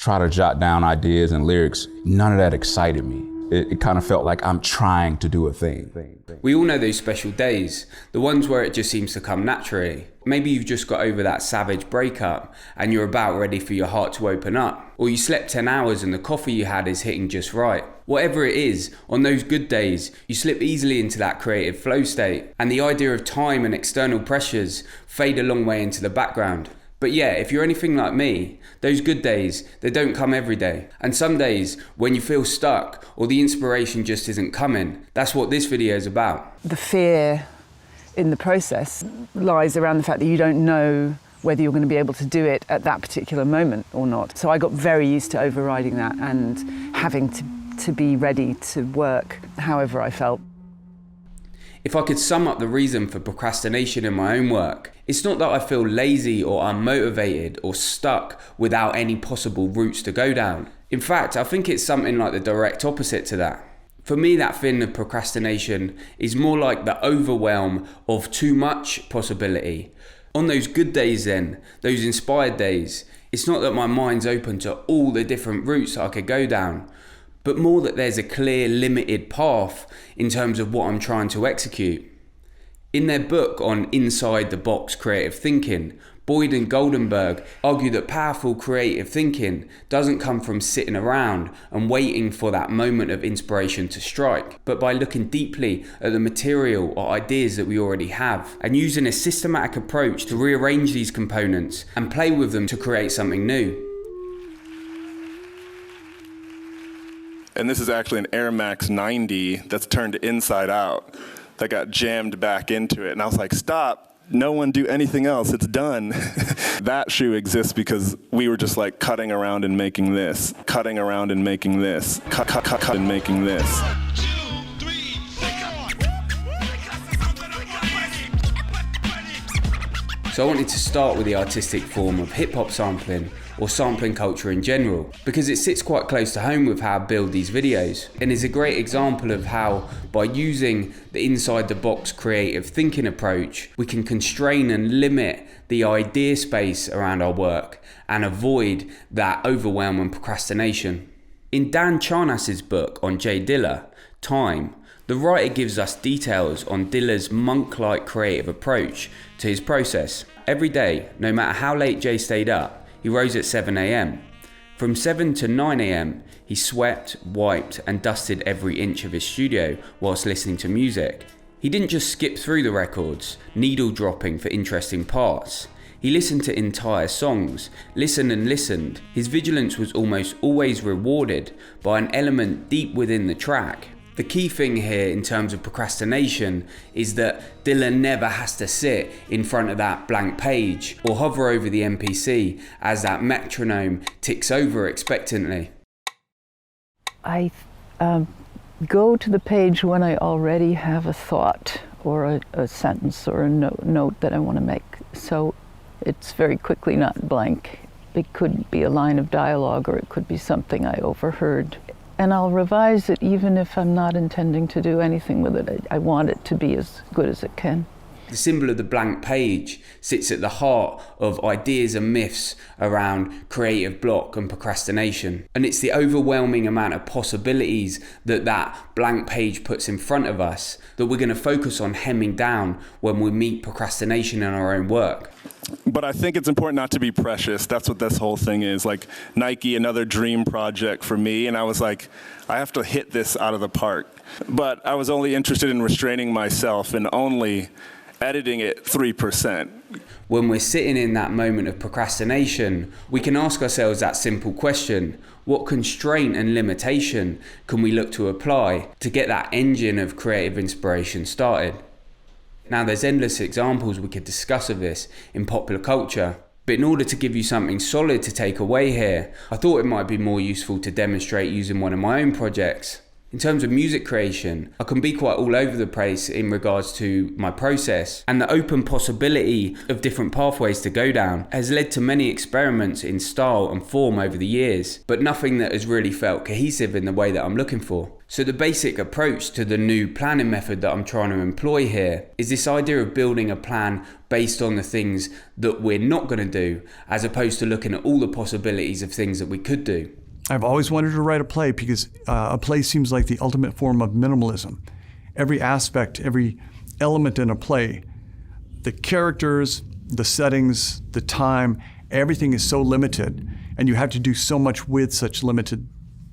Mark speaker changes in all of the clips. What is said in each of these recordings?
Speaker 1: try to jot down ideas and lyrics, none of that excited me. It kind of felt like I'm trying to do a thing.
Speaker 2: We all know those special days, the ones where it just seems to come naturally. Maybe you've just got over that savage breakup and you're about ready for your heart to open up. Or you slept 10 hours and the coffee you had is hitting just right. Whatever it is, on those good days, you slip easily into that creative flow state, and the idea of time and external pressures fade a long way into the background. But yeah, if you're anything like me, those good days, they don't come every day. And some days, when you feel stuck or the inspiration just isn't coming, that's what this video is about.
Speaker 3: The fear in the process lies around the fact that you don't know whether you're going to be able to do it at that particular moment or not. So I got very used to overriding that and having to be ready to work however I felt.
Speaker 2: If I could sum up the reason for procrastination in my own work, it's not that I feel lazy or unmotivated or stuck without any possible routes to go down. In fact, I think it's something like the direct opposite to that. For me, that feeling of procrastination is more like the overwhelm of too much possibility. On those good days then, those inspired days, it's not that my mind's open to all the different routes I could go down, but more that there's a clear, limited path in terms of what I'm trying to execute. In their book on Inside the Box Creative Thinking, Boyd and Goldenberg argue that powerful creative thinking doesn't come from sitting around and waiting for that moment of inspiration to strike, but by looking deeply at the material or ideas that we already have and using a systematic approach to rearrange these components and play with them to create something new.
Speaker 4: And this is actually an Air Max 90 that's turned inside out that got jammed back into it. And I was like, stop. No one do anything else, it's done. That shoe exists because we were just like cutting around and making this, cutting around and making this, cut and making this.
Speaker 2: So I wanted to start with the artistic form of hip-hop sampling, or sampling culture in general, because it sits quite close to home with how I build these videos, and is a great example of how, by using the inside-the-box creative thinking approach, we can constrain and limit the idea space around our work and avoid that overwhelm and procrastination. In Dan Charnas's book on Jay Dilla, Time, the writer gives us details on Dilla's monk-like creative approach to his process. Every day, no matter how late Jay stayed up, he rose at 7 a.m. From 7 to 9 a.m, he swept, wiped and dusted every inch of his studio whilst listening to music. He didn't just skip through the records, needle dropping for interesting parts. He listened to entire songs, listened and listened. His vigilance was almost always rewarded by an element deep within the track. The key thing here in terms of procrastination is that Dilla never has to sit in front of that blank page or hover over the MPC as that metronome ticks over expectantly.
Speaker 3: I go to the page when I already have a thought or a sentence or a note that I want to make. So it's very quickly not blank. It could be a line of dialogue or it could be something I overheard. And I'll revise it even if I'm not intending to do anything with it. I want it to be as good as it can.
Speaker 2: The symbol of the blank page sits at the heart of ideas and myths around creative block and procrastination. And it's the overwhelming amount of possibilities that that blank page puts in front of us that we're going to focus on hemming down when we meet procrastination in our own work.
Speaker 4: But I think it's important not to be precious. That's what this whole thing is. Like Nique, another dream project for me. And I was like, I have to hit this out of the park. But I was only interested in restraining myself and only editing it 3%.
Speaker 2: When we're sitting in that moment of procrastination, we can ask ourselves that simple question: what constraint and limitation can we look to apply to get that engine of creative inspiration started? Now, there's endless examples we could discuss of this in popular culture, but in order to give you something solid to take away here, I thought it might be more useful to demonstrate using one of my own projects. In terms of music creation, I can be quite all over the place in regards to my process, and the open possibility of different pathways to go down has led to many experiments in style and form over the years, but nothing that has really felt cohesive in the way that I'm looking for. So the basic approach to the new planning method that I'm trying to employ here is this idea of building a plan based on the things that we're not going to do, as opposed to looking at all the possibilities of things that we could do.
Speaker 5: I've always wanted to write a play because a play seems like the ultimate form of minimalism. Every aspect, every element in a play, the characters, the settings, the time, everything is so limited, and you have to do so much with such limited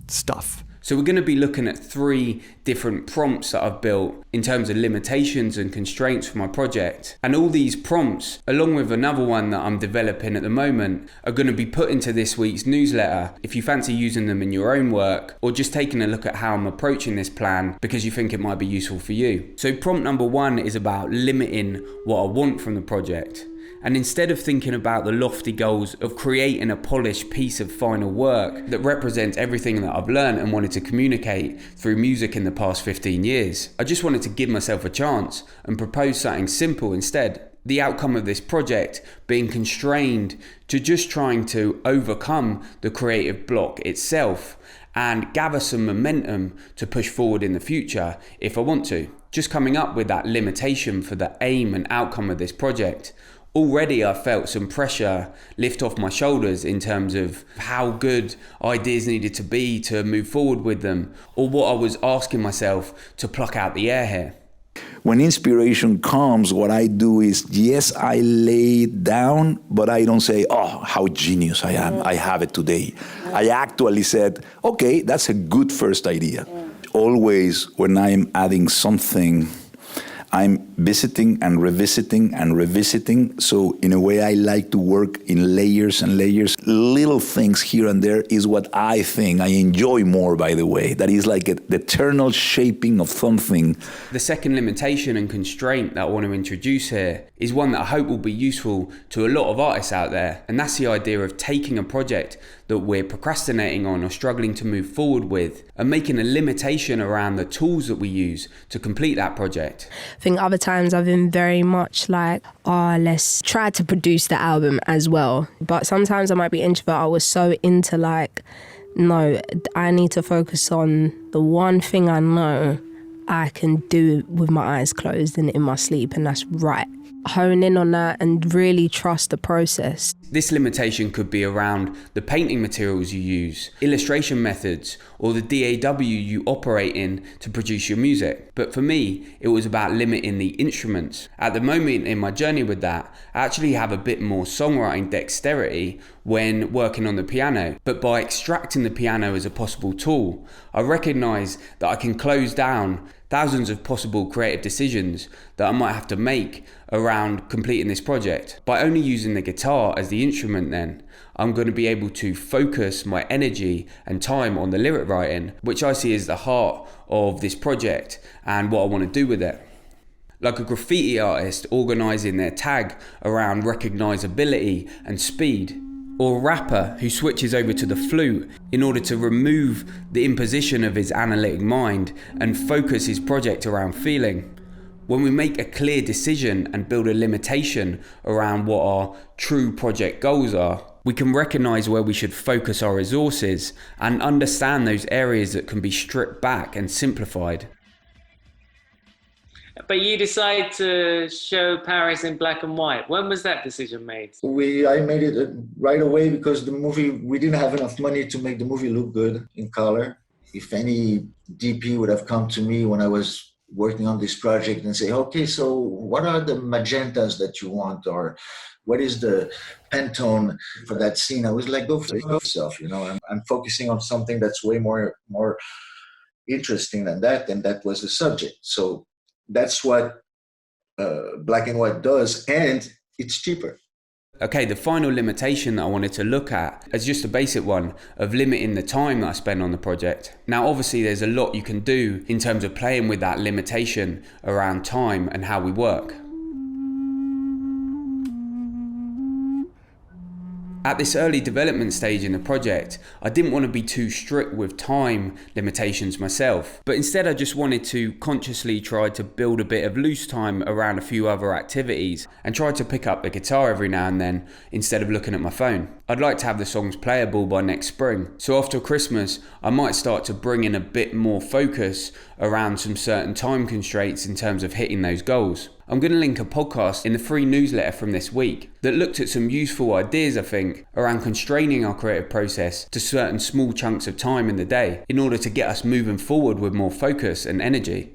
Speaker 5: stuff.
Speaker 2: So we're going to be looking at 3 different prompts that I've built in terms of limitations and constraints for my project. And all these prompts, along with another one that I'm developing at the moment, are going to be put into this week's newsletter if you fancy using them in your own work, or just taking a look at how I'm approaching this plan because you think it might be useful for you. So prompt number 1 is about limiting what I want from the project. And instead of thinking about the lofty goals of creating a polished piece of final work that represents everything that I've learned and wanted to communicate through music in the past 15 years, I just wanted to give myself a chance and propose something simple instead. The outcome of this project being constrained to just trying to overcome the creative block itself and gather some momentum to push forward in the future if I want to. Just coming up with that limitation for the aim and outcome of this project. Already I felt some pressure lift off my shoulders in terms of how good ideas needed to be to move forward with them, or what I was asking myself to pluck out the air here.
Speaker 6: When inspiration comes, what I do is, yes, I lay it down, but I don't say, oh, how genius I am, I have it today. I actually said, okay, that's a good first idea. Always when I'm adding something, I'm visiting and revisiting. So in a way, I like to work in layers and layers. Little things here and there is what I think I enjoy more, by the way. That is like the eternal shaping of something.
Speaker 2: The second limitation and constraint that I want to introduce here is one that I hope will be useful to a lot of artists out there. And that's the idea of taking a project that we're procrastinating on or struggling to move forward with and making a limitation around the tools that we use to complete that project.
Speaker 7: I think other times I've been very much like, let's try to produce the album as well. But sometimes I might be introvert. I was so into like, no, I need to focus on the one thing I know I can do with my eyes closed and in my sleep, and that's right. Hone in on that and really trust the process.
Speaker 2: This limitation could be around the painting materials you use, illustration methods, or the DAW you operate in to produce your music. But for me, it was about limiting the instruments. At the moment in my journey with that, I actually have a bit more songwriting dexterity when working on the piano. But by extracting the piano as a possible tool, I recognize that I can close down thousands of possible creative decisions that I might have to make around completing this project. By only using the guitar as the instrument then, I'm going to be able to focus my energy and time on the lyric writing, which I see as the heart of this project and what I want to do with it. Like a graffiti artist organising their tag around recognisability and speed, or a rapper who switches over to the flute in order to remove the imposition of his analytic mind and focus his project around feeling. When we make a clear decision and build a limitation around what our true project goals are, we can recognise where we should focus our resources and understand those areas that can be stripped back and simplified.
Speaker 8: But you decide to show Paris in black and white. When was that decision made?
Speaker 9: I made it right away because we didn't have enough money to make the movie look good in color. If any DP would have come to me when I was working on this project and say, okay, so what are the magentas that you want? Or what is the Pantone for that scene? I was like, go for yourself, I'm focusing on something that's way more interesting than that. And that was the subject. So that's what black and white does, and it's cheaper.
Speaker 2: Okay, the final limitation that I wanted to look at is just a basic one of limiting the time that I spend on the project. Now, obviously, there's a lot you can do in terms of playing with that limitation around time and how we work. At this early development stage in the project, I didn't want to be too strict with time limitations myself, but instead I just wanted to consciously try to build a bit of loose time around a few other activities and try to pick up the guitar every now and then instead of looking at my phone. I'd like to have the songs playable by next spring, so after Christmas I might start to bring in a bit more focus around some certain time constraints in terms of hitting those goals. I'm going to link a podcast in the free newsletter from this week that looked at some useful ideas, I think, around constraining our creative process to certain small chunks of time in the day in order to get us moving forward with more focus and energy.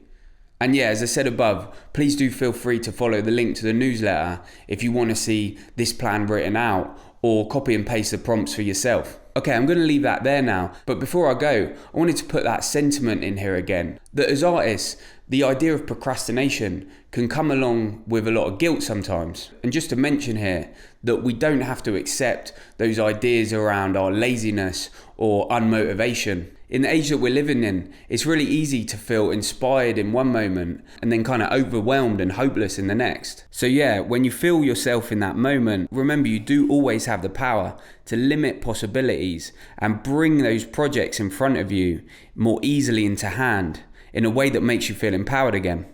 Speaker 2: And yeah, as I said above, please do feel free to follow the link to the newsletter if you want to see this plan written out or copy and paste the prompts for yourself. Okay, I'm going to leave that there now, but before I go, I wanted to put that sentiment in here again, that as artists, the idea of procrastination can come along with a lot of guilt sometimes. And just to mention here that we don't have to accept those ideas around our laziness or unmotivation. In the age that we're living in, it's really easy to feel inspired in one moment and then kind of overwhelmed and hopeless in the next. So yeah, when you feel yourself in that moment, remember you do always have the power to limit possibilities and bring those projects in front of you more easily into hand in a way that makes you feel empowered again.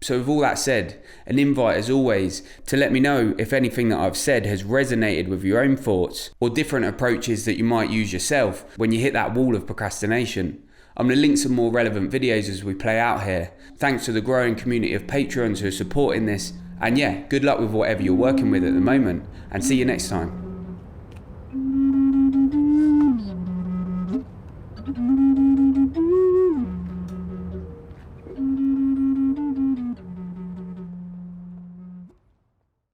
Speaker 2: So with all that said, an invite as always to let me know if anything that I've said has resonated with your own thoughts or different approaches that you might use yourself when you hit that wall of procrastination. I'm going to link some more relevant videos as we play out here. Thanks to the growing community of patrons who are supporting this. And yeah, good luck with whatever you're working with at the moment, and see you next time.